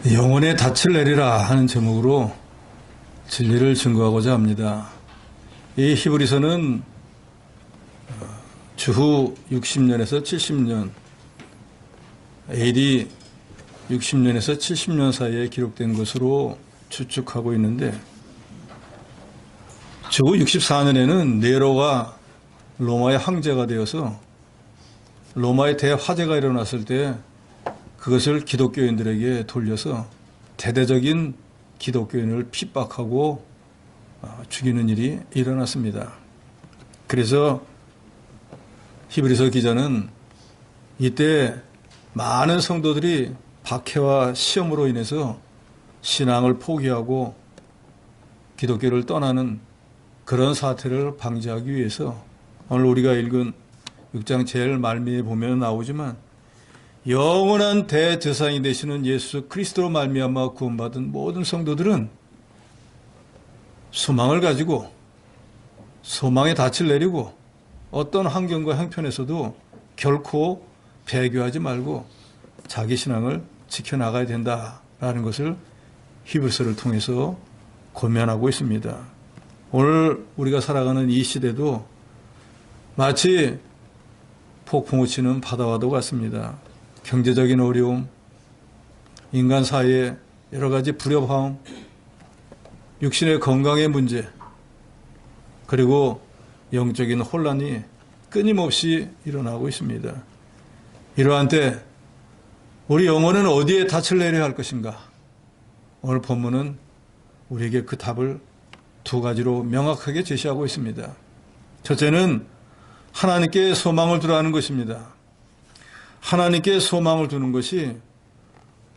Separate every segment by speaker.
Speaker 1: 영혼의 닻을 내리라 하는 제목으로 진리를 증거하고자 합니다. 이 히브리서는 주후 60년에서 70년, AD 60년에서 70년 사이에 기록된 것으로 추측하고 있는데, 주후 64년에는 네로가 로마의 황제가 되어서 로마의 대화재가 일어났을 때 그것을 기독교인들에게 돌려서 대대적인 기독교인을 핍박하고 죽이는 일이 일어났습니다. 그래서 히브리서 기자는 이때 많은 성도들이 박해와 시험으로 인해서 신앙을 포기하고 기독교를 떠나는 그런 사태를 방지하기 위해서 오늘 우리가 읽은 6장 제일 말미에 보면 나오지만 영원한 대제사장이 되시는 예수 그리스도로 말미암아 구원받은 모든 성도들은 소망을 가지고 소망의 닻을 내리고 어떤 환경과 형편에서도 결코 배교하지 말고 자기 신앙을 지켜나가야 된다라는 것을 히브리서를 통해서 권면하고 있습니다. 오늘 우리가 살아가는 이 시대도 마치 폭풍우 치는 바다와도 같습니다. 경제적인 어려움, 인간 사이의 여러 가지 불협화음, 육신의 건강의 문제, 그리고 영적인 혼란이 끊임없이 일어나고 있습니다. 이러한 때 우리 영혼은 어디에 닻을 내려야 할 것인가? 오늘 본문은 우리에게 그 답을 두 가지로 명확하게 제시하고 있습니다. 첫째는 하나님께 소망을 두라는 것입니다. 하나님께 소망을 두는 것이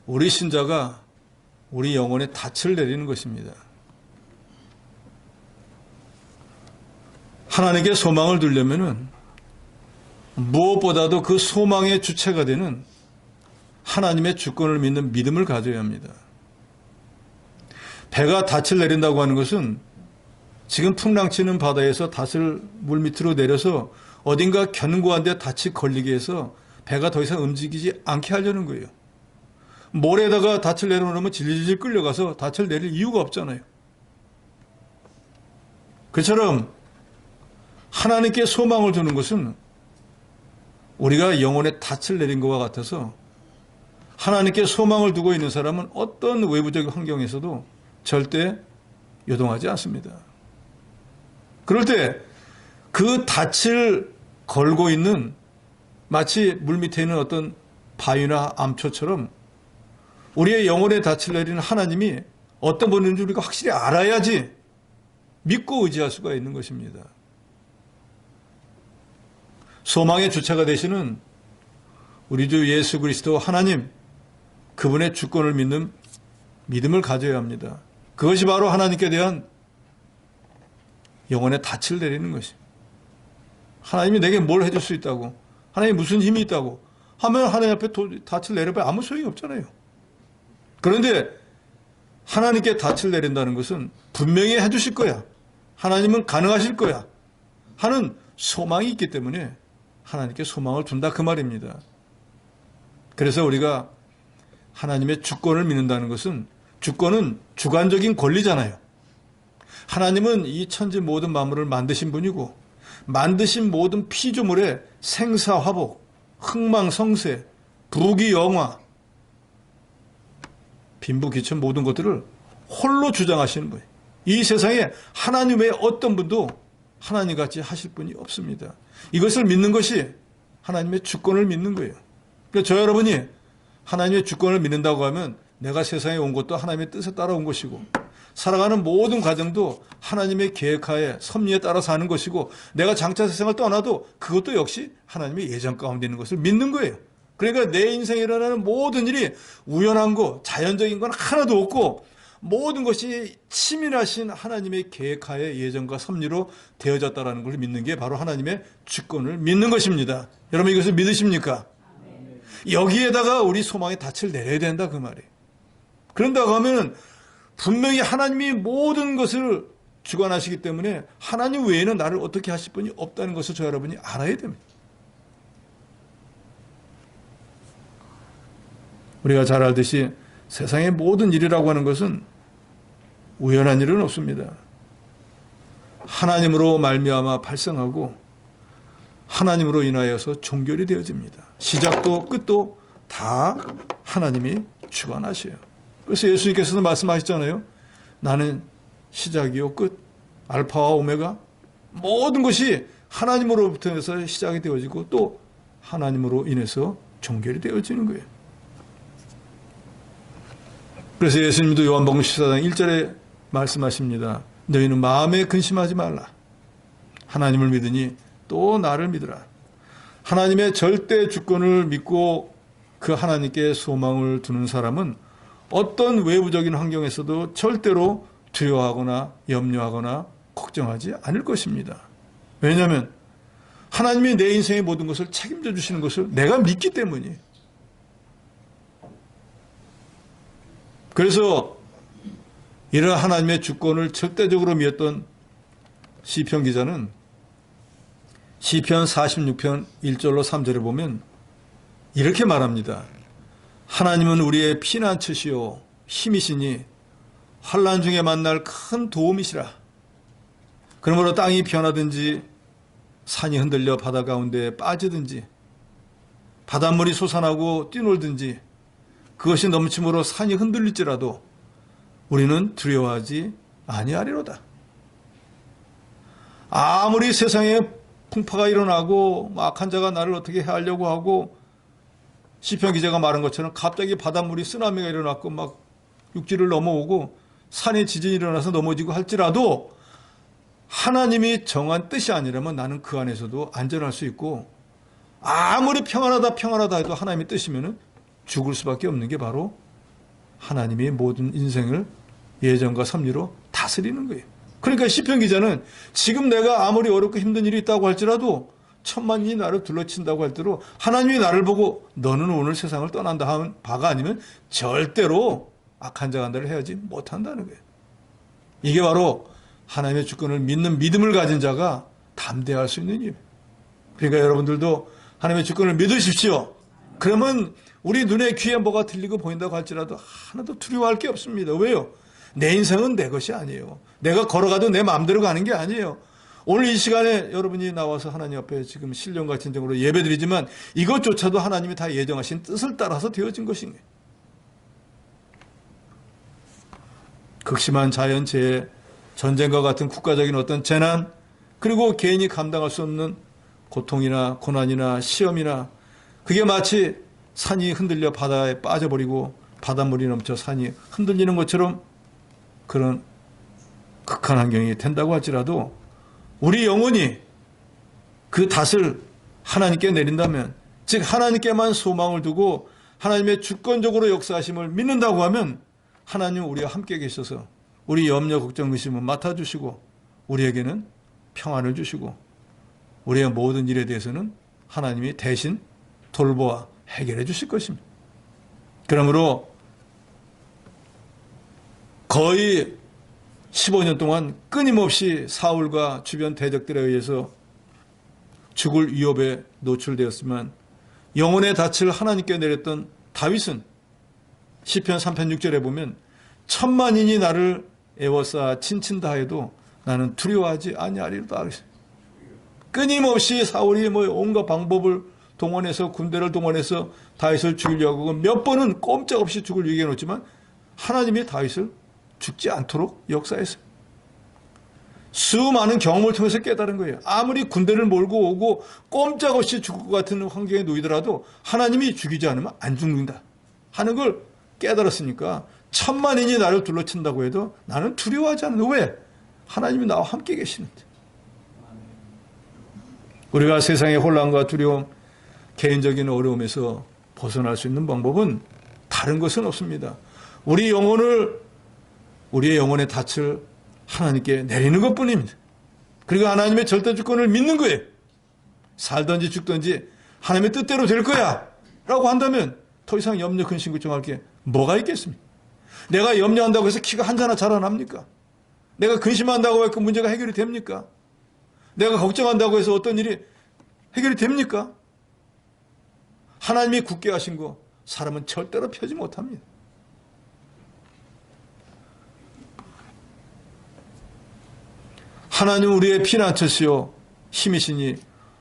Speaker 1: 우리 신자가 우리 영혼에 닻을 내리는 것입니다. 하나님께 소망을 두려면은 무엇보다도 그 소망의 주체가 되는 하나님의 주권을 믿는 믿음을 가져야 합니다. 배가 닻을 내린다고 하는 것은 지금 풍랑치는 바다에서 닻을 물 밑으로 내려서 어딘가 견고한 데 닻이 걸리게 해서 배가 더 이상 움직이지 않게 하려는 거예요. 모래에다가 닻을 내려놓으면 질질 끌려가서 닻을 내릴 이유가 없잖아요. 그처럼 하나님께 소망을 두는 것은 우리가 영혼에 닻을 내린 것과 같아서 하나님께 소망을 두고 있는 사람은 어떤 외부적인 환경에서도 절대 요동하지 않습니다. 그럴 때 그 닻을 걸고 있는 마치 물 밑에 있는 어떤 바위나 암초처럼 우리의 영혼에 닻을 내리는 하나님이 어떤 분인지 우리가 확실히 알아야지 믿고 의지할 수가 있는 것입니다. 소망의 주체가 되시는 우리 주 예수 그리스도 하나님, 그분의 주권을 믿는 믿음을 가져야 합니다. 그것이 바로 하나님께 대한 영혼에 닻을 내리는 것입니다. 하나님이 내게 뭘 해줄 수 있다고, 하나님이 무슨 힘이 있다고 하면 하나님 앞에 닻을 내려봐야 아무 소용이 없잖아요. 그런데 하나님께 닻을 내린다는 것은 분명히 해주실 거야, 하나님은 가능하실 거야 하는 소망이 있기 때문에 하나님께 소망을 둔다 그 말입니다. 그래서 우리가 하나님의 주권을 믿는다는 것은, 주권은 주관적인 권리잖아요. 하나님은 이 천지 모든 만물을 만드신 분이고 만드신 모든 피조물의 생사화복, 흥망성쇠, 부귀영화, 빈부귀천 모든 것들을 홀로 주장하시는 거예요. 이 세상에 하나님 외에 어떤 분도 하나님같이 하실 분이 없습니다. 이것을 믿는 것이 하나님의 주권을 믿는 거예요. 그러니까 저 여러분이 하나님의 주권을 믿는다고 하면 내가 세상에 온 것도 하나님의 뜻에 따라온 것이고 살아가는 모든 과정도 하나님의 계획하에 섭리에 따라 사는 것이고 내가 장차 세상을 떠나도 그것도 역시 하나님의 예정 가운데 있는 것을 믿는 거예요. 그러니까 내 인생에 일어나는 모든 일이 우연한 거, 자연적인 건 하나도 없고 모든 것이 치밀하신 하나님의 계획하에 예정과 섭리로 되어졌다는 것을 믿는 게 바로 하나님의 주권을 믿는 것입니다. 여러분 이것을 믿으십니까? 여기에다가 우리 소망의 닻을 내려야 된다 그 말이에요. 그런다고 하면 분명히 하나님이 모든 것을 주관하시기 때문에 하나님 외에는 나를 어떻게 하실 분이 없다는 것을 저 여러분이 알아야 됩니다. 우리가 잘 알듯이 세상의 모든 일이라고 하는 것은 우연한 일은 없습니다. 하나님으로 말미암아 발생하고 하나님으로 인하여서 종결이 되어집니다. 시작도 끝도 다 하나님이 주관하셔요. 그래서 예수님께서도 말씀하셨잖아요. 나는 시작이요 끝, 알파와 오메가, 모든 것이 하나님으로부터 해서 시작이 되어지고 또 하나님으로 인해서 종결이 되어지는 거예요. 그래서 예수님도 요한복음 14장 1절에 말씀하십니다. 너희는 마음에 근심하지 말라. 하나님을 믿으니 또 나를 믿으라. 하나님의 절대 주권을 믿고 그 하나님께 소망을 두는 사람은 어떤 외부적인 환경에서도 절대로 두려워하거나 염려하거나 걱정하지 않을 것입니다. 왜냐하면 하나님이 내 인생의 모든 것을 책임져 주시는 것을 내가 믿기 때문이에요. 그래서 이런 하나님의 주권을 절대적으로 믿었던 시편 기자는 시편 46편 1절로 3절에 보면 이렇게 말합니다. 하나님은 우리의 피난처시요 힘이시니 환난 중에 만날 큰 도움이시라. 그러므로 땅이 변하든지 산이 흔들려 바다 가운데 빠지든지 바닷물이 솟아나고 뛰놀든지 그것이 넘침으로 산이 흔들릴지라도 우리는 두려워하지 아니하리로다. 아무리 세상에 풍파가 일어나고 악한 자가 나를 어떻게 해하려고 하고 시편 기자가 말한 것처럼 갑자기 바닷물이 쓰나미가 일어났고 막 육지를 넘어오고 산에 지진이 일어나서 넘어지고 할지라도 하나님이 정한 뜻이 아니라면 나는 그 안에서도 안전할 수 있고 아무리 평안하다 해도 하나님의 뜻이면 죽을 수밖에 없는 게 바로 하나님이 모든 인생을 예정과 섭리로 다스리는 거예요. 그러니까 시편 기자는 지금 내가 아무리 어렵고 힘든 일이 있다고 할지라도 천만이 나를 둘러친다고 할때도 하나님이 나를 보고 너는 오늘 세상을 떠난다 하는 바가 아니면 절대로 악한 자가 나를 해하지 못한다는 거예요. 이게 바로 하나님의 주권을 믿는 믿음을 가진 자가 담대할 수 있는 일. 그러니까 여러분들도 하나님의 주권을 믿으십시오. 그러면 우리 눈에 귀에 뭐가 들리고 보인다고 할지라도 하나도 두려워할 게 없습니다. 왜요? 내 인생은 내 것이 아니에요. 내가 걸어가도 내 마음대로 가는 게 아니에요. 오늘 이 시간에 여러분이 나와서 하나님 앞에 지금 신령과 진정으로 예배드리지만 이것조차도 하나님이 다 예정하신 뜻을 따라서 되어진 것인 거예요. 극심한 자연재해, 전쟁과 같은 국가적인 어떤 재난, 그리고 개인이 감당할 수 없는 고통이나 고난이나 시험이나 그게 마치 산이 흔들려 바다에 빠져버리고 바닷물이 넘쳐 산이 흔들리는 것처럼 그런 극한 환경이 된다고 할지라도 우리 영혼이 그 닷을 하나님께 내린다면, 즉 하나님께만 소망을 두고 하나님의 주권적으로 역사하심을 믿는다고 하면 하나님은 우리와 함께 계셔서 우리 염려, 걱정, 의심을 맡아주시고 우리에게는 평안을 주시고 우리의 모든 일에 대해서는 하나님이 대신 돌보아 해결해 주실 것입니다. 그러므로 거의 15년 동안 끊임없이 사울과 주변 대적들에 의해서 죽을 위협에 노출되었지만 영혼의 닻을 하나님께 내렸던 다윗은 시편 3편 6절에 보면 천만인이 나를 애워싸 친친다 해도 나는 두려워하지 아니하리로다. 끊임없이 사울이 온갖 방법을 동원해서 군대를 동원해서 다윗을 죽이려고 하고 몇 번은 꼼짝없이 죽을 위기에 놓지만 하나님이 다윗을 죽지 않도록 역사했어요. 수많은 경험을 통해서 깨달은 거예요. 아무리 군대를 몰고 오고 꼼짝없이 죽을 것 같은 환경에 놓이더라도 하나님이 죽이지 않으면 안 죽는다 하는 걸 깨달았으니까 천만인이 나를 둘러친다고 해도 나는 두려워하지 않는다. 왜? 하나님이 나와 함께 계시는데. 우리가 세상의 혼란과 두려움, 개인적인 어려움에서 벗어날 수 있는 방법은 다른 것은 없습니다. 우리의 영혼의 닻을 하나님께 내리는 것뿐입니다. 그리고 하나님의 절대 주권을 믿는 거예요. 살든지 죽든지 하나님의 뜻대로 될 거야 라고 한다면 더 이상 염려, 근심, 걱정할 게 뭐가 있겠습니까? 내가 염려한다고 해서 키가 한 자나 자라납니까? 내가 근심한다고 해서 문제가 해결이 됩니까? 내가 걱정한다고 해서 어떤 일이 해결이 됩니까? 하나님이 굳게 하신 거 사람은 절대로 펴지 못합니다. 하나님 우리의 피난처시요 힘이시니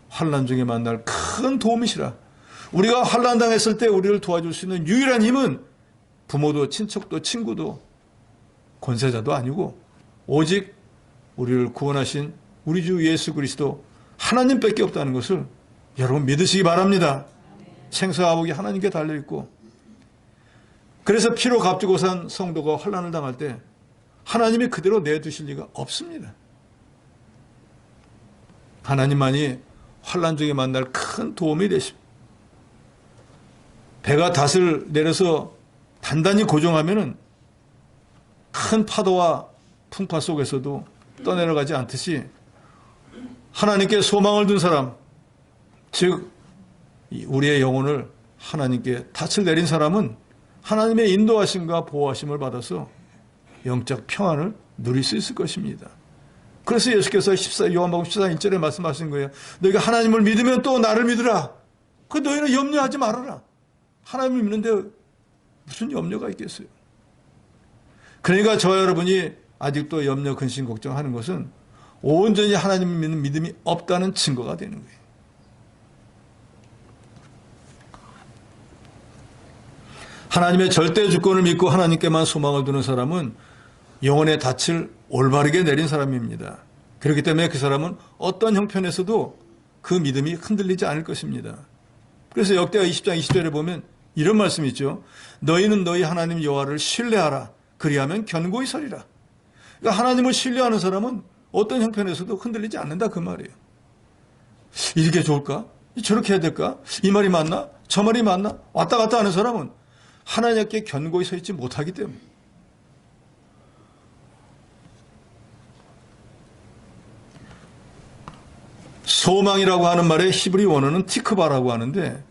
Speaker 1: 환난 중에 만날 큰 도움이시라. 우리가 환난 당했을 때 우리를 도와줄 수 있는 유일한 힘은 부모도 친척도 친구도 권세자도 아니고 오직 우리를 구원하신 우리 주 예수 그리스도 하나님밖에 없다는 것을 여러분 믿으시기 바랍니다. 생사가 복이 하나님께 달려있고, 그래서 피로 값주고 산 성도가 환난을 당할 때 하나님이 그대로 내두실 리가 없습니다. 하나님만이 환난 중에 만날 큰 도움이 되십니다. 배가 닷을 내려서 단단히 고정하면은 큰 파도와 풍파 속에서도 떠내려가지 않듯이 하나님께 소망을 둔 사람, 즉 우리의 영혼을 하나님께 닻을 내린 사람은 하나님의 인도하심과 보호하심을 받아서 영적 평안을 누릴 수 있을 것입니다. 그래서 예수께서 요한복음 14장 1절에 말씀하신 거예요. 너희가 하나님을 믿으면 또 나를 믿으라. 그 너희는 염려하지 말아라. 하나님을 믿는데 무슨 염려가 있겠어요? 그러니까 저와 여러분이 아직도 염려, 근심, 걱정하는 것은 온전히 하나님을 믿는 믿음이 없다는 증거가 되는 거예요. 하나님의 절대 주권을 믿고 하나님께만 소망을 두는 사람은 영혼의 닻을 올바르게 내린 사람입니다. 그렇기 때문에 그 사람은 어떤 형편에서도 그 믿음이 흔들리지 않을 것입니다. 그래서 역대하 20장 20절에 보면 이런 말씀이 있죠. 너희는 너희 하나님 여호와를 신뢰하라. 그리하면 견고히 서리라. 그러니까 하나님을 신뢰하는 사람은 어떤 형편에서도 흔들리지 않는다 그 말이에요. 이게 좋을까? 저렇게 해야 될까? 이 말이 맞나? 저 말이 맞나? 왔다 갔다 하는 사람은 하나님께 견고히 서 있지 못하기 때문에. 소망이라고 하는 말의 히브리 원어는 티크바라고 하는데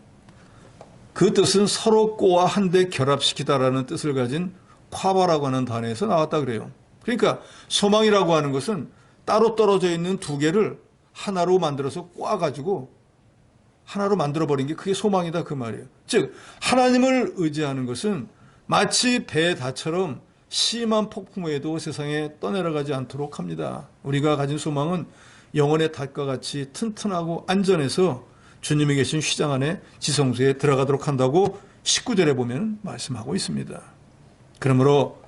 Speaker 1: 그 뜻은 서로 꼬아 한데 결합시키다라는 뜻을 가진 콰바라고 하는 단어에서 나왔다 그래요. 그러니까 소망이라고 하는 것은 따로 떨어져 있는 두 개를 하나로 만들어서 꼬아가지고 하나로 만들어버린 게 그게 소망이다 그 말이에요. 즉 하나님을 의지하는 것은 마치 배 닷처럼 심한 폭풍에도 세상에 떠내려가지 않도록 합니다. 우리가 가진 소망은 영혼의 닷과 같이 튼튼하고 안전해서 주님이 계신 휘장 안에 지성소에 들어가도록 한다고 19절에 보면 말씀하고 있습니다. 그러므로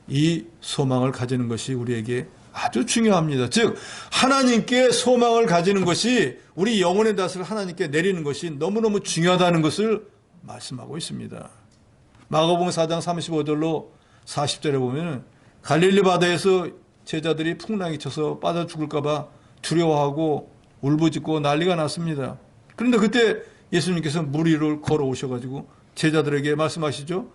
Speaker 1: 이 소망을 가지는 것이 우리에게 아주 중요합니다. 즉 하나님께 소망을 가지는 것이 우리 영혼의 닷을 하나님께 내리는 것이 너무너무 중요하다는 것을 말씀하고 있습니다. 마가복음 4장 35절로 40절에 보면 갈릴리 바다에서 제자들이 풍랑이 쳐서 빠져 죽을까 봐 두려워하고 울부짖고 난리가 났습니다. 그런데 그때 예수님께서 물 위를 걸어오셔가지고 제자들에게 말씀하시죠.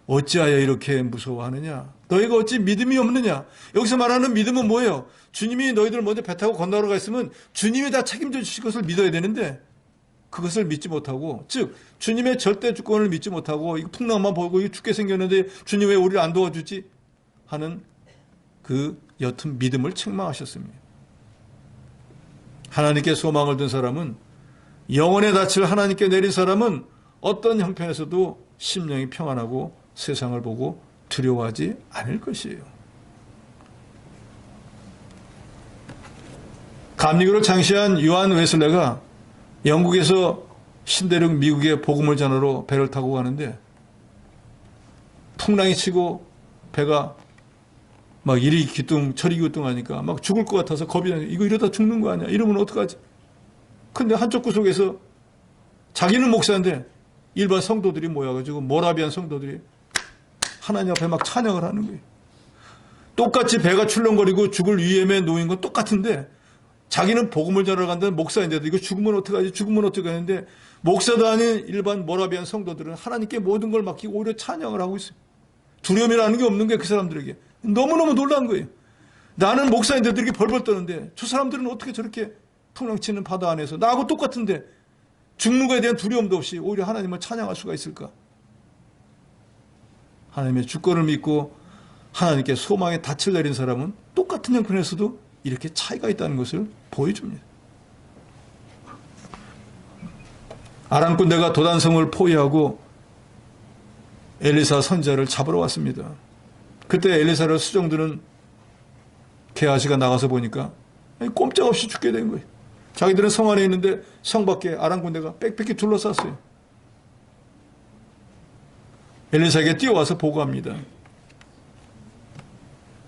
Speaker 1: 어찌하여 이렇게 무서워하느냐? 너희가 어찌 믿음이 없느냐? 여기서 말하는 믿음은 뭐예요? 주님이 너희들 먼저 배 타고 건너러 가 있으면 주님이 다 책임져 주실 것을 믿어야 되는데 그것을 믿지 못하고, 즉 주님의 절대 주권을 믿지 못하고 이 풍랑만 보고 이거 죽게 생겼는데 주님 왜 우리를 안 도와주지? 하는 그 옅은 믿음을 책망하셨습니다. 하나님께 소망을 둔 사람은, 영혼의 닻을 하나님께 내린 사람은 어떤 형편에서도 심령이 평안하고 세상을 보고 두려워하지 않을 것이에요. 감리교를 창시한 요한 웨슬레가 영국에서 신대륙 미국의 복음을 전하러 배를 타고 가는데 풍랑이 치고 배가 막 이리 기뚱 저리 기뚱하니까 막 죽을 것 같아서 겁이 나요. 이거 이러다 죽는 거 아니야? 이러면 어떡하지? 근데 한쪽 구석에서 자기는 목사인데 일반 성도들이 모여가지고 모라비안 성도들이 하나님 앞에 막 찬양을 하는 거예요. 똑같이 배가 출렁거리고 죽을 위험에 놓인 건 똑같은데 자기는 복음을 전하러 간다는 목사인데도 이거 죽으면 어떡하지? 죽으면 어떡하는데 목사도 아닌 일반 모라비안 성도들은 하나님께 모든 걸 맡기고 오히려 찬양을 하고 있어요. 두려움이라는 게 없는 게 그 사람들에게. 너무너무 놀란 거예요. 나는 목사인데도 이렇게 벌벌 떠는데 저 사람들은 어떻게 저렇게 풍랑치는 바다 안에서 나하고 똑같은데 죽는 것에 대한 두려움도 없이 오히려 하나님을 찬양할 수가 있을까? 하나님의 주권을 믿고 하나님께 소망의 닻을 내린 사람은 똑같은 형편에서도 이렇게 차이가 있다는 것을 보여줍니다. 아람 군대가 도단성을 포위하고 엘리사 선지자를 잡으러 왔습니다. 그때 엘리사를 수종드는 게하시가 나가서 보니까 꼼짝없이 죽게 된 거예요. 자기들은 성 안에 있는데 성 밖에 아랑군대가 빽빽히 둘러쌌어요. 엘리사에게 뛰어와서 보고합니다.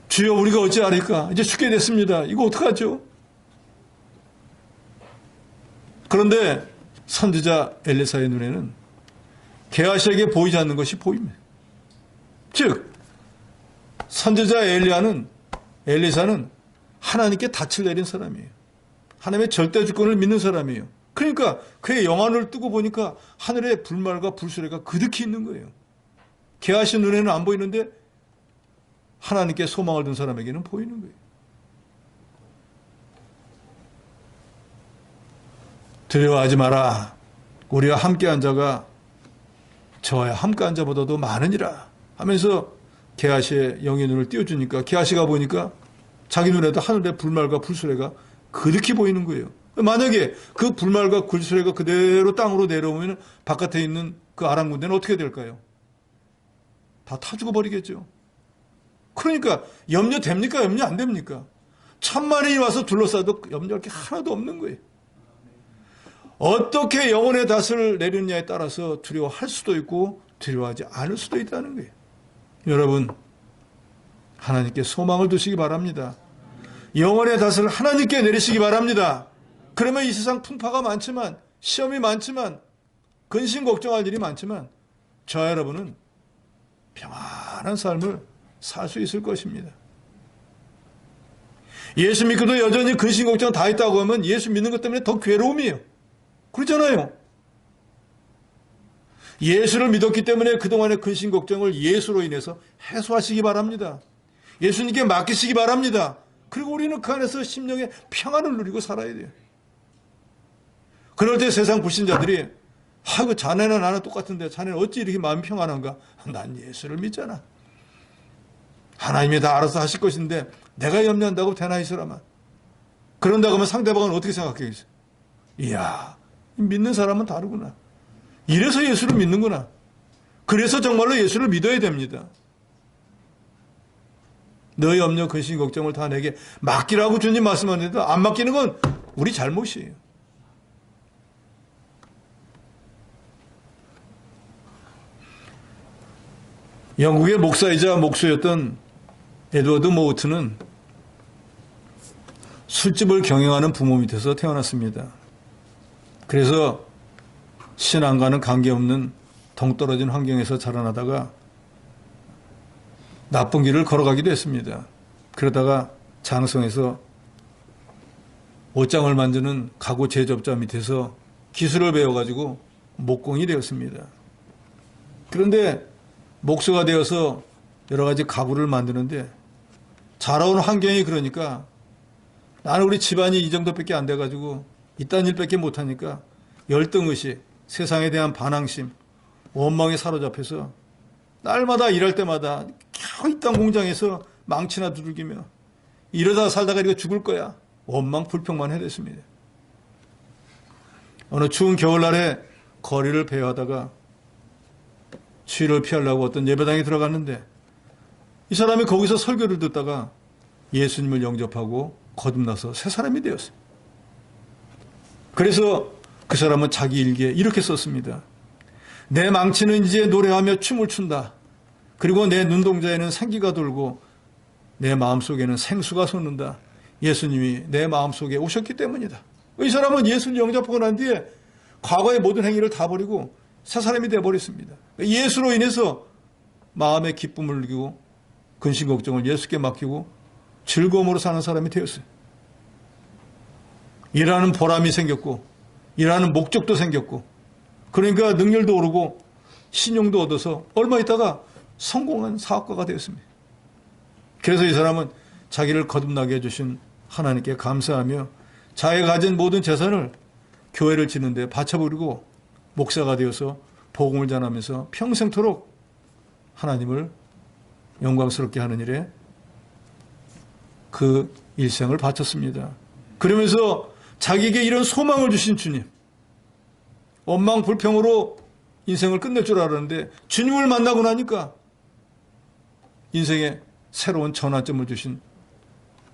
Speaker 1: 주여, 우리가 어찌하리까? 이제 죽게 됐습니다. 이거 어떡하죠? 그런데 선지자 엘리사의 눈에는 게하시에게 보이지 않는 것이 보입니다. 즉 선지자 엘리사는 하나님께 닻을 내린 사람이에요. 하나님의 절대 주권을 믿는 사람이에요. 그러니까 그의 영안을 뜨고 보니까 하늘에 불말과 불수레가 그득히 있는 거예요. 게하시 눈에는 안 보이는데 하나님께 소망을 둔 사람에게는 보이는 거예요. 두려워하지 마라. 우리와 함께한 자가 저와 함께한 자보다도 많으니라 하면서 게하시의 영의 눈을 띄워주니까 게하시가 보니까 자기 눈에도 하늘의 불말과 불수레가 그득히 보이는 거예요. 만약에 그 불말과 불수레가 그대로 땅으로 내려오면 바깥에 있는 그 아람 군대는 어떻게 될까요? 다 타 죽어버리겠죠. 그러니까 염려됩니까? 염려 안 됩니까? 1000만인이 와서 둘러싸도 염려할 게 하나도 없는 거예요. 어떻게 영혼의 닻을 내리느냐에 따라서 두려워할 수도 있고 두려워하지 않을 수도 있다는 거예요. 여러분, 하나님께 소망을 두시기 바랍니다. 영혼의 닻을 하나님께 내리시기 바랍니다. 그러면 이 세상 풍파가 많지만, 시험이 많지만, 근심 걱정할 일이 많지만 저와 여러분은 평안한 삶을 살 수 있을 것입니다. 예수 믿고도 여전히 근심 걱정 다 있다고 하면 예수 믿는 것 때문에 더 괴로움이에요. 그렇잖아요. 예수를 믿었기 때문에 그동안의 근심 걱정을 예수로 인해서 해소하시기 바랍니다. 예수님께 맡기시기 바랍니다. 그리고 우리는 그 안에서 심령의 평안을 누리고 살아야 돼요. 그럴 때 세상 불신자들이 그 자네는 나는 똑같은데 자네는 어찌 이렇게 마음이 평안한가? 난 예수를 믿잖아. 하나님이 다 알아서 하실 것인데 내가 염려한다고 되나 이 사람아? 그런다고 하면 상대방은 어떻게 생각하겠어요? 이야, 믿는 사람은 다르구나. 이래서 예수를 믿는구나. 그래서 정말로 예수를 믿어야 됩니다. 너의 염려, 근심, 걱정을 다 내게 맡기라고 주님 말씀하는데도 안 맡기는 건 우리 잘못이에요. 영국의 목사이자 목수였던 에드워드 모우트는 술집을 경영하는 부모 밑에서 태어났습니다. 그래서 신앙과는 관계없는 동떨어진 환경에서 자라나다가 나쁜 길을 걸어가기도 했습니다. 그러다가 장성에서 옷장을 만드는 가구 제조업자 밑에서 기술을 배워가지고 목공이 되었습니다. 그런데 목수가 되어서 여러 가지 가구를 만드는데 자라온 환경이 그러니까 나는 우리 집안이 이 정도밖에 안 돼가지고 이딴 일밖에 못하니까 열등의식, 세상에 대한 반항심, 원망에 사로잡혀서 날마다 일할 때마다 겨우 이딴 공장에서 망치나 두들기며 이러다 살다가 이거 죽을 거야. 원망 불평만 해댔습니다. 어느 추운 겨울날에 거리를 배회하다가 추위를 피하려고 어떤 예배당에 들어갔는데 이 사람이 거기서 설교를 듣다가 예수님을 영접하고 거듭나서 새 사람이 되었어요. 그래서 그 사람은 자기 일기에 이렇게 썼습니다. 내 망치는 이제 노래하며 춤을 춘다. 그리고 내 눈동자에는 생기가 돌고 내 마음속에는 생수가 솟는다. 예수님이 내 마음속에 오셨기 때문이다. 이 사람은 예수를 영접하고 난 뒤에 과거의 모든 행위를 다 버리고 새 사람이 되어버렸습니다. 예수로 인해서 마음의 기쁨을 느끼고 근심 걱정을 예수께 맡기고 즐거움으로 사는 사람이 되었어요. 일하는 보람이 생겼고 일하는 목적도 생겼고 그러니까 능률도 오르고 신용도 얻어서 얼마 있다가 성공한 사업가가 되었습니다. 그래서 이 사람은 자기를 거듭나게 해주신 하나님께 감사하며 자기가 가진 모든 재산을 교회를 짓는 데 바쳐버리고 목사가 되어서 복음을 전하면서 평생토록 하나님을 영광스럽게 하는 일에 그 일생을 바쳤습니다. 그러면서 자기에게 이런 소망을 주신 주님, 원망 불평으로 인생을 끝낼 줄 알았는데 주님을 만나고 나니까 인생에 새로운 전환점을 주신,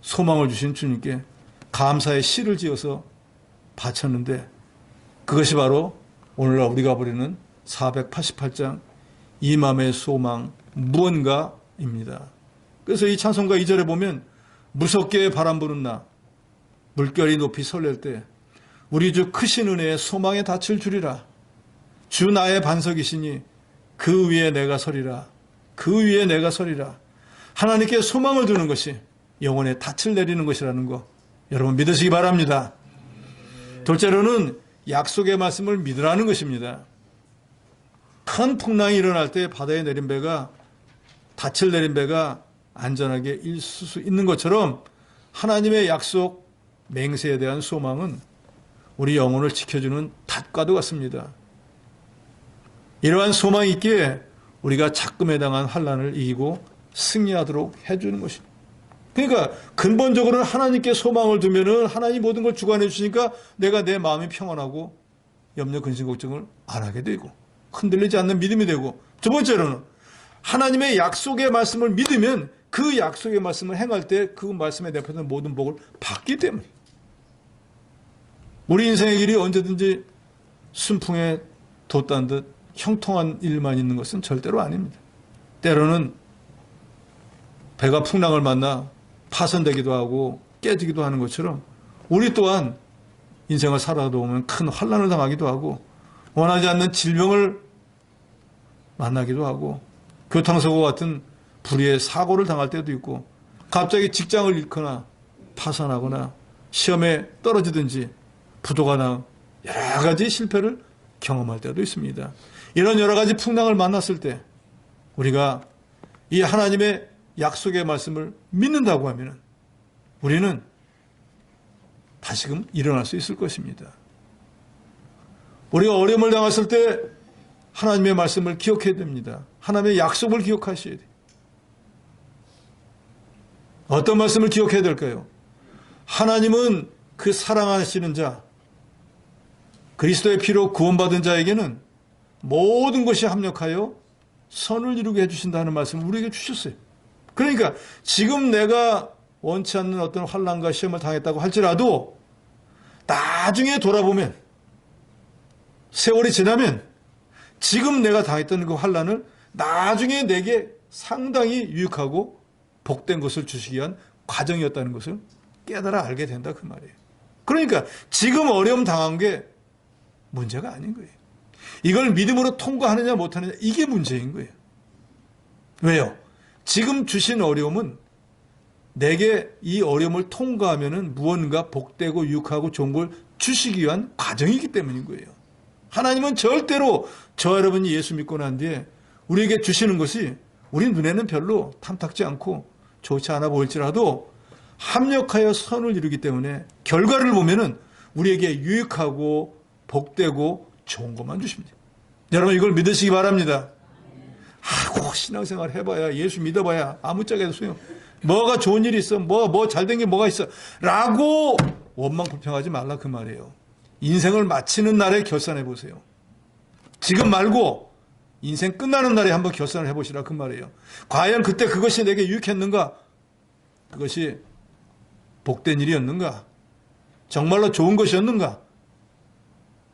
Speaker 1: 소망을 주신 주님께 감사의 시를 지어서 바쳤는데 그것이 바로 오늘날 우리가 부르는 488장 이 맘의 소망 무언가입니다. 그래서 이 찬송가 2절에 보면 무섭게 바람 부는 나 물결이 높이 설렐 때 우리 주 크신 은혜에 소망에 닻을 주리라. 주 나의 반석이시니 그 위에 내가 서리라. 그 위에 내가 서리라. 하나님께 소망을 두는 것이 영혼에 닻을 내리는 것이라는 거 여러분 믿으시기 바랍니다. 둘째로는 약속의 말씀을 믿으라는 것입니다. 큰 풍랑이 일어날 때 바다에 내린 배가 닻을 내린 배가 안전하게 있을 수 있는 것처럼 하나님의 약속 맹세에 대한 소망은 우리 영혼을 지켜주는 닷과도 같습니다. 이러한 소망이 있기에 우리가 작금에 당한 환난을 이기고 승리하도록 해주는 것입니다. 그러니까 근본적으로는 하나님께 소망을 두면은 하나님이 모든 걸 주관해 주시니까 내가 내 마음이 평안하고 염려 근심 걱정을 안 하게 되고 흔들리지 않는 믿음이 되고, 두 번째로는 하나님의 약속의 말씀을 믿으면 그 약속의 말씀을 행할 때 그 말씀에 내포된 모든 복을 받기 때문에 우리 인생의 길이 언제든지 순풍에 돛단 듯 형통한 일만 있는 것은 절대로 아닙니다. 때로는 배가 풍랑을 만나 파손되기도 하고 깨지기도 하는 것처럼 우리 또한 인생을 살아가다 보면 큰 환난을 당하기도 하고 원하지 않는 질병을 만나기도 하고 교통사고 같은 불의의 사고를 당할 때도 있고 갑자기 직장을 잃거나 파산하거나 시험에 떨어지든지 부도가 나 여러 가지 실패를 경험할 때도 있습니다. 이런 여러 가지 풍랑을 만났을 때 우리가 이 하나님의 약속의 말씀을 믿는다고 하면 우리는 다시금 일어날 수 있을 것입니다. 우리가 어려움을 당했을 때 하나님의 말씀을 기억해야 됩니다. 하나님의 약속을 기억하셔야 돼요. 어떤 말씀을 기억해야 될까요? 하나님은 그 사랑하시는 자, 그리스도의 피로 구원받은 자에게는 모든 것이 합력하여 선을 이루게 해주신다는 말씀을 우리에게 주셨어요. 그러니까 지금 내가 원치 않는 어떤 환난과 시험을 당했다고 할지라도 나중에 돌아보면 세월이 지나면 지금 내가 당했던 그 환난을 나중에 내게 상당히 유익하고 복된 것을 주시기 위한 과정이었다는 것을 깨달아 알게 된다 그 말이에요. 그러니까 지금 어려움 당한 게 문제가 아닌 거예요. 이걸 믿음으로 통과하느냐 못하느냐 이게 문제인 거예요. 왜요? 지금 주신 어려움은 내게 이 어려움을 통과하면은 무언가 복되고 유익하고 좋은 걸 주시기 위한 과정이기 때문인 거예요. 하나님은 절대로 저 여러분이 예수 믿고 난 뒤에 우리에게 주시는 것이 우리 눈에는 별로 탐탁지 않고 좋지 않아 보일지라도 합력하여 선을 이루기 때문에 결과를 보면은 우리에게 유익하고 복되고 좋은 것만 주십니다. 여러분 이걸 믿으시기 바랍니다. 아이고 신앙생활 해봐야 예수 믿어봐야 아무짝에도 소용. 뭐가 좋은 일이 있어, 뭐 잘된 게 뭐가 있어 라고 원망 불평하지 말라 그 말이에요. 인생을 마치는 날에 결산해 보세요. 지금 말고 인생 끝나는 날에 한번 결산을 해보시라 그 말이에요. 과연 그때 그것이 내게 유익했는가? 그것이 복된 일이었는가? 정말로 좋은 것이었는가?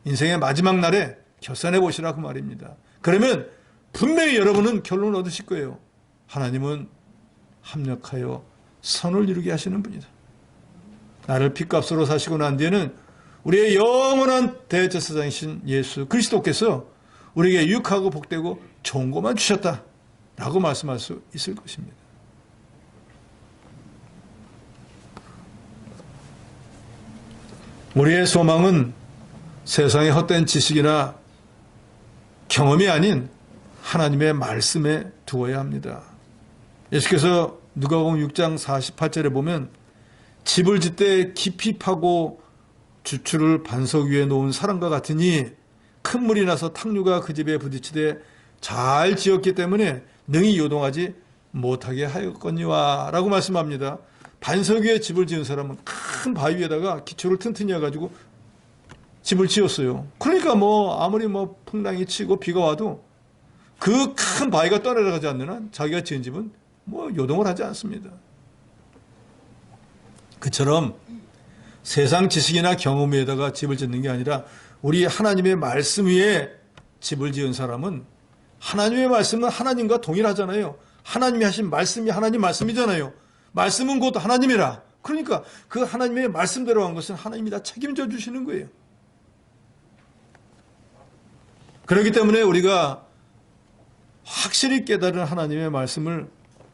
Speaker 1: 인생의 마지막 날에 결산해 보시라 그 말입니다. 그러면 분명히 여러분은 결론을 얻으실 거예요. 하나님은 합력하여 선을 이루게 하시는 분이다. 나를 핏값으로 사시고 난 뒤에는 우리의 영원한 대제사장이신 예수 그리스도께서 우리에게 유익하고 복되고 좋은 것만 주셨다라고 말씀할 수 있을 것입니다. 우리의 소망은 세상의 헛된 지식이나 경험이 아닌 하나님의 말씀에 두어야 합니다. 예수께서 누가복음 6장 48절에 보면 집을 짓되 깊이 파고 주추를 반석 위에 놓은 사람과 같으니 큰 물이 나서 탕류가 그 집에 부딪히되 잘 지었기 때문에 능히 요동하지 못하게 하였거니와 라고 말씀합니다. 반석 위에 집을 지은 사람은 큰 바위 위에다가 기초를 튼튼히 해가지고 집을 지었어요. 그러니까 아무리 풍랑이 치고 비가 와도 그 큰 바위가 떠내려가지 않는 한 자기가 지은 집은 요동을 하지 않습니다. 그처럼 세상 지식이나 경험 위에다가 집을 짓는 게 아니라 우리 하나님의 말씀 위에 집을 지은 사람은 하나님의 말씀은 하나님과 동일하잖아요. 하나님이 하신 말씀이 하나님 말씀이잖아요. 말씀은 곧 하나님이라. 그러니까 그 하나님의 말씀대로 한 것은 하나님이 다 책임져 주시는 거예요. 그렇기 때문에 우리가 확실히 깨달은 하나님의 말씀을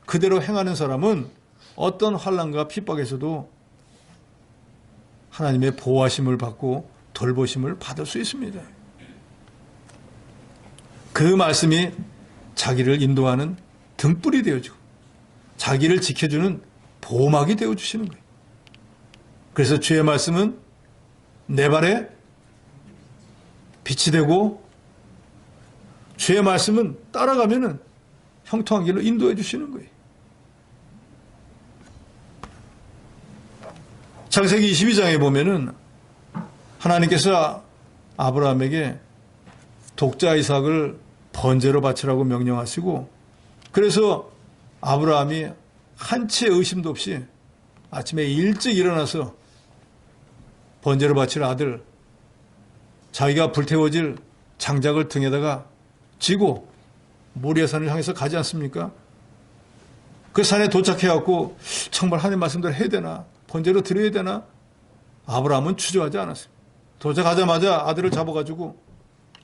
Speaker 1: 그대로 행하는 사람은 어떤 환난과 핍박에서도 하나님의 보호하심을 받고 돌보심을 받을 수 있습니다. 그 말씀이 자기를 인도하는 등불이 되어주고 자기를 지켜주는 보호막이 되어주시는 거예요. 그래서 주의 말씀은 내 발에 빛이 되고 주의 말씀은 따라가면은 형통한 길로 인도해 주시는 거예요. 창세기 22장에 보면은 하나님께서 아브라함에게 독자 이삭을 번제로 바치라고 명령하시고 그래서 아브라함이 한치의 의심도 없이 아침에 일찍 일어나서 번제로 바칠 아들 자기가 불태워질 장작을 등에다가 지고 모리아산을 향해서 가지 않습니까? 그 산에 도착해갖고 정말 하나님 말씀대로 해야 되나? 번제로 드려야 되나? 아브라함은 주저하지 않았어요. 도착하자마자 아들을 잡아가지고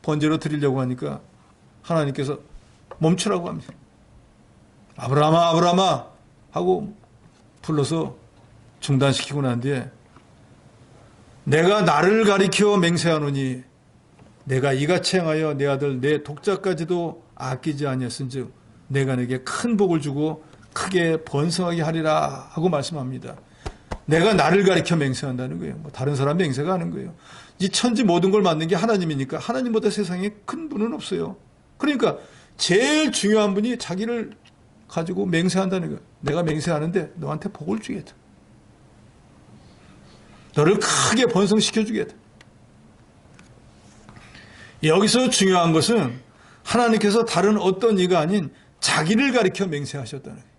Speaker 1: 번제로 드리려고 하니까 하나님께서 멈추라고 합니다. 아브라함아 아브라함아 하고 불러서 중단시키고 난 뒤에 내가 나를 가리켜 맹세하노니 내가 이같이 행하여 내 아들 내 독자까지도 아끼지 아니했은즉 내가 내게 큰 복을 주고 크게 번성하게 하리라 하고 말씀합니다. 내가 나를 가리켜 맹세한다는 거예요. 뭐 다른 사람 맹세가 하는 거예요. 이 천지 모든 걸 만든 게 하나님이니까 하나님보다 세상에 큰 분은 없어요. 그러니까 제일 중요한 분이 자기를 가지고 맹세한다는 거예요. 내가 맹세하는데 너한테 복을 주겠다. 너를 크게 번성시켜 주겠다. 여기서 중요한 것은 하나님께서 다른 어떤 이가 아닌 자기를 가리켜 맹세하셨다는 거예요.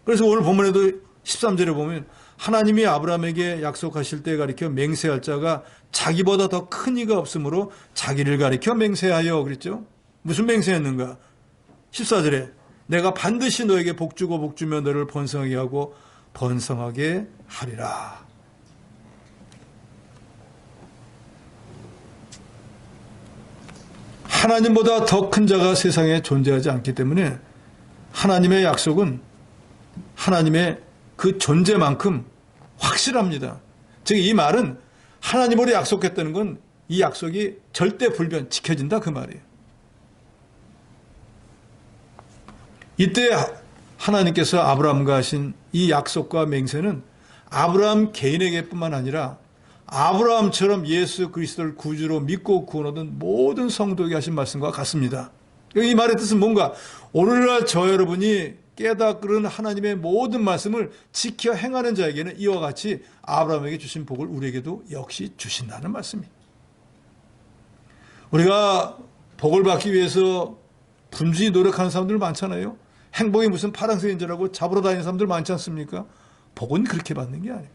Speaker 1: 그래서 오늘 본문에도 13절에 보면 하나님이 아브라함에게 약속하실 때 가리켜 맹세할 자가 자기보다 더 큰 이가 없으므로 자기를 가리켜 맹세하여 그랬죠. 무슨 맹세였는가? 14절에 내가 반드시 너에게 복주고 복주며 너를 번성하게 하고 번성하게 하리라. 하나님보다 더 큰 자가 세상에 존재하지 않기 때문에 하나님의 약속은 하나님의 그 존재만큼 확실합니다. 즉 이 말은 하나님으로 약속했다는 건 이 약속이 절대 불변 지켜진다 그 말이에요. 이때 하나님께서 아브라함과 하신 이 약속과 맹세는 아브라함 개인에게뿐만 아니라 아브라함처럼 예수 그리스도를 구주로 믿고 구원 얻은 모든 성도에게 하신 말씀과 같습니다. 이 말의 뜻은 뭔가 오늘날 저 여러분이 깨닫는 하나님의 모든 말씀을 지켜 행하는 자에게는 이와 같이 아브라함에게 주신 복을 우리에게도 역시 주신다는 말씀입니다. 우리가 복을 받기 위해서 분주히 노력하는 사람들 많잖아요. 행복이 무슨 파란색인 줄 알고 잡으러 다니는 사람들 많지 않습니까? 복은 그렇게 받는 게 아닙니다.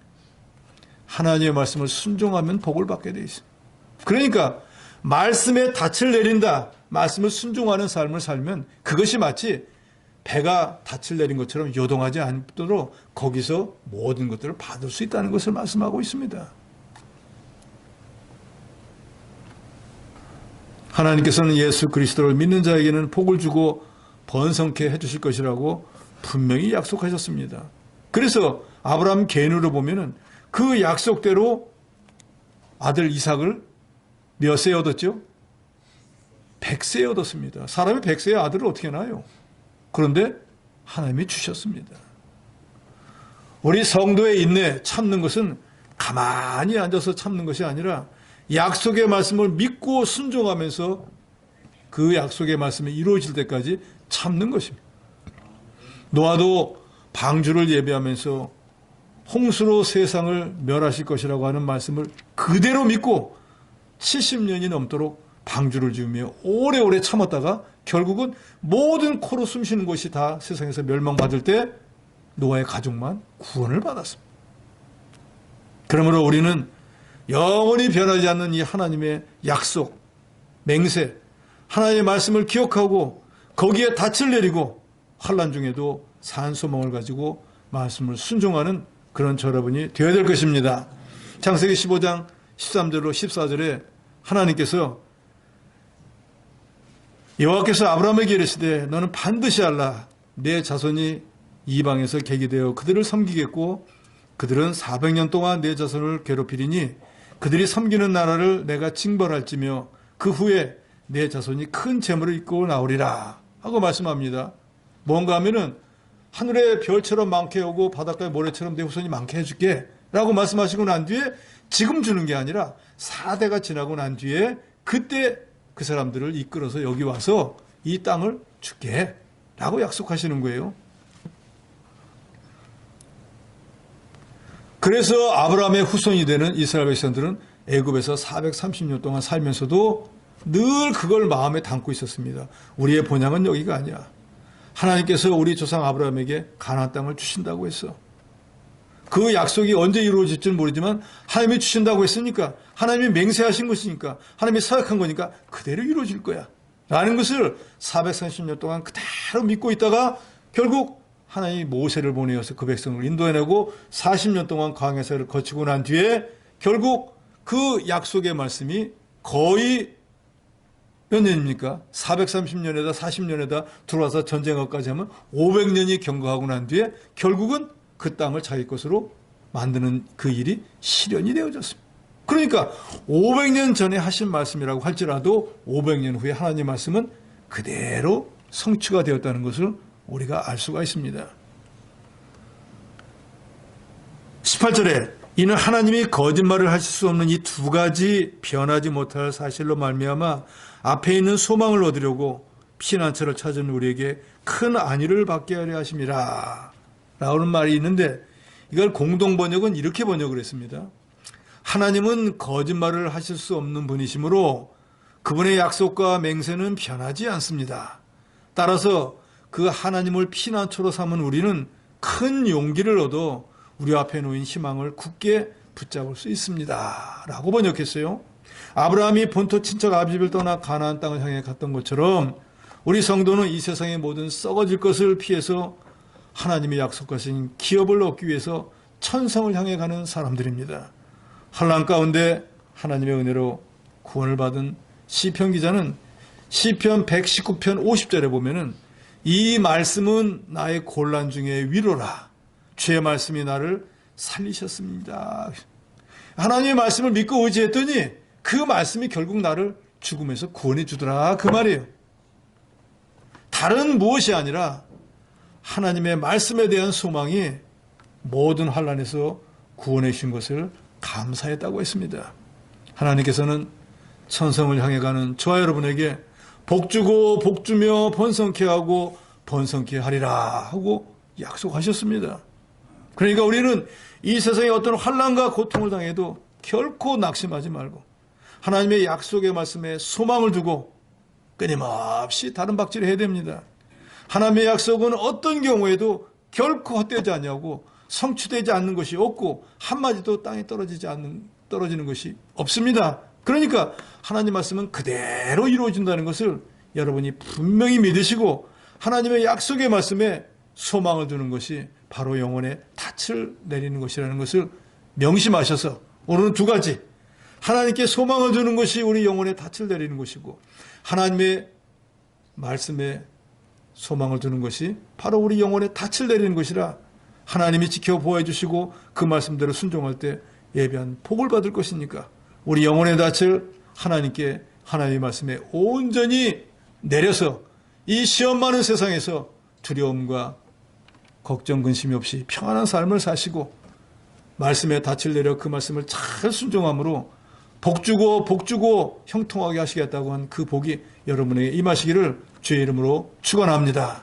Speaker 1: 하나님의 말씀을 순종하면 복을 받게 돼 있습니다. 그러니까 말씀에 닻을 내린다. 말씀을 순종하는 삶을 살면 그것이 마치 배가 닻을 내린 것처럼 요동하지 않도록 거기서 모든 것들을 받을 수 있다는 것을 말씀하고 있습니다. 하나님께서는 예수 그리스도를 믿는 자에게는 복을 주고 번성케 해주실 것이라고 분명히 약속하셨습니다. 그래서 아브라함 개인으로 보면은 그 약속대로 아들 이삭을 몇 세에 얻었죠? 100세에 얻었습니다. 사람이 100세에 아들을 어떻게 낳아요? 그런데 하나님이 주셨습니다. 우리 성도의 인내 참는 것은 가만히 앉아서 참는 것이 아니라 약속의 말씀을 믿고 순종하면서 그 약속의 말씀이 이루어질 때까지 참는 것입니다. 노아도 방주를 예배하면서 홍수로 세상을 멸하실 것이라고 하는 말씀을 그대로 믿고 70년이 넘도록 방주를 지으며 오래오래 참았다가 결국은 모든 코로 숨쉬는 것이 다 세상에서 멸망받을 때 노아의 가족만 구원을 받았습니다. 그러므로 우리는 영원히 변하지 않는 이 하나님의 약속, 맹세, 하나님의 말씀을 기억하고 거기에 닻을 내리고 환난 중에도 산 소망을 가지고 말씀을 순종하는 그런 여러분이 되어야 될 것입니다. 창세기 15장 13절로 14절에 하나님께서 여호와께서 아브라함에게 이르시되 너는 반드시 알라. 내 자손이 이방에서 계기되어 그들을 섬기겠고 그들은 400년 동안 내 자손을 괴롭히리니 그들이 섬기는 나라를 내가 징벌할지며 그 후에 내 자손이 큰 재물을 입고 나오리라 하고 말씀합니다. 뭔가 하면은 하늘의 별처럼 많게 오고 바닷가의 모래처럼 내 후손이 많게 해줄게 라고 말씀하시고 난 뒤에 지금 주는 게 아니라 4대가 지나고 난 뒤에 그때 그 사람들을 이끌어서 여기 와서 이 땅을 줄게 라고 약속하시는 거예요. 그래서 아브라함의 후손이 되는 이스라엘 백성들은 애굽에서 430년 동안 살면서도 늘 그걸 마음에 담고 있었습니다. 우리의 본향은 여기가 아니야. 하나님께서 우리 조상 아브라함에게 가나안 땅을 주신다고 했어. 그 약속이 언제 이루어질지는 모르지만 하나님이 주신다고 했으니까, 하나님이 맹세하신 것이니까, 하나님이 서약한 거니까 그대로 이루어질 거야 라는 것을 430년 동안 그대로 믿고 있다가 결국 하나님이 모세를 보내어서 그 백성을 인도해내고 40년 동안 광야세를 거치고 난 뒤에 결국 그 약속의 말씀이 거의 몇 년입니까? 430년에다 40년에다 들어와서 전쟁까지 하면 500년이 경과하고 난 뒤에 결국은 그 땅을 자기 것으로 만드는 그 일이 실현이 되어졌습니다. 그러니까 500년 전에 하신 말씀이라고 할지라도 500년 후에 하나님의 말씀은 그대로 성취가 되었다는 것을 우리가 알 수가 있습니다. 18절에 이는 하나님이 거짓말을 하실 수 없는 이 두 가지 변하지 못할 사실로 말미암아 앞에 있는 소망을 얻으려고 피난처를 찾은 우리에게 큰 안위를 받게 하려 하심이라 라는 말이 있는데, 이걸 공동번역은 이렇게 번역을 했습니다. 하나님은 거짓말을 하실 수 없는 분이시므로 그분의 약속과 맹세는 변하지 않습니다. 따라서 그 하나님을 피난처로 삼은 우리는 큰 용기를 얻어 우리 앞에 놓인 희망을 굳게 붙잡을 수 있습니다 라고 번역했어요. 아브라함이 본토 친척 아비집을 떠나 가나안 땅을 향해 갔던 것처럼 우리 성도는 이 세상의 모든 썩어질 것을 피해서 하나님의 약속하신 기업을 얻기 위해서 천성을 향해 가는 사람들입니다. 환난 가운데 하나님의 은혜로 구원을 받은 시편 기자는 시편 119편 50절에 보면은 이 말씀은 나의 곤란 중에 위로라. 주의 말씀이 나를 살리셨습니다. 하나님의 말씀을 믿고 의지했더니 그 말씀이 결국 나를 죽음에서 구원해 주더라 그 말이에요. 다른 무엇이 아니라 하나님의 말씀에 대한 소망이 모든 환난에서 구원해 주신 것을 감사했다고 했습니다. 하나님께서는 천성을 향해 가는 저와 여러분에게 복주고 복주며 번성케 하고 번성케 하리라 하고 약속하셨습니다. 그러니까 우리는 이 세상에 어떤 환난과 고통을 당해도 결코 낙심하지 말고 하나님의 약속의 말씀에 소망을 두고 끊임없이 다른 박질을 해야 됩니다. 하나님의 약속은 어떤 경우에도 결코 헛되지 않냐고 성취되지 않는 것이 없고 한마디도 땅에 떨어지는 것이 없습니다. 그러니까 하나님 말씀은 그대로 이루어진다는 것을 여러분이 분명히 믿으시고 하나님의 약속의 말씀에 소망을 두는 것이 바로 영혼의 닻을 내리는 것이라는 것을 명심하셔서 오늘은 두 가지, 하나님께 소망을 두는 것이 우리 영혼의 닻을 내리는 것이고 하나님의 말씀에 소망을 두는 것이 바로 우리 영혼의 닻을 내리는 것이라 하나님이 지켜보호해 주시고 그 말씀대로 순종할 때 예비한 복을 받을 것이니까 우리 영혼의 닻을 하나님께 하나님의 말씀에 온전히 내려서 이 시험 많은 세상에서 두려움과 걱정 근심이 없이 평안한 삶을 사시고 말씀에 닻을 내려 그 말씀을 잘 순종함으로 복주고 형통하게 하시겠다고 한 그 복이 여러분에게 임하시기를 주의 이름으로 축원합니다.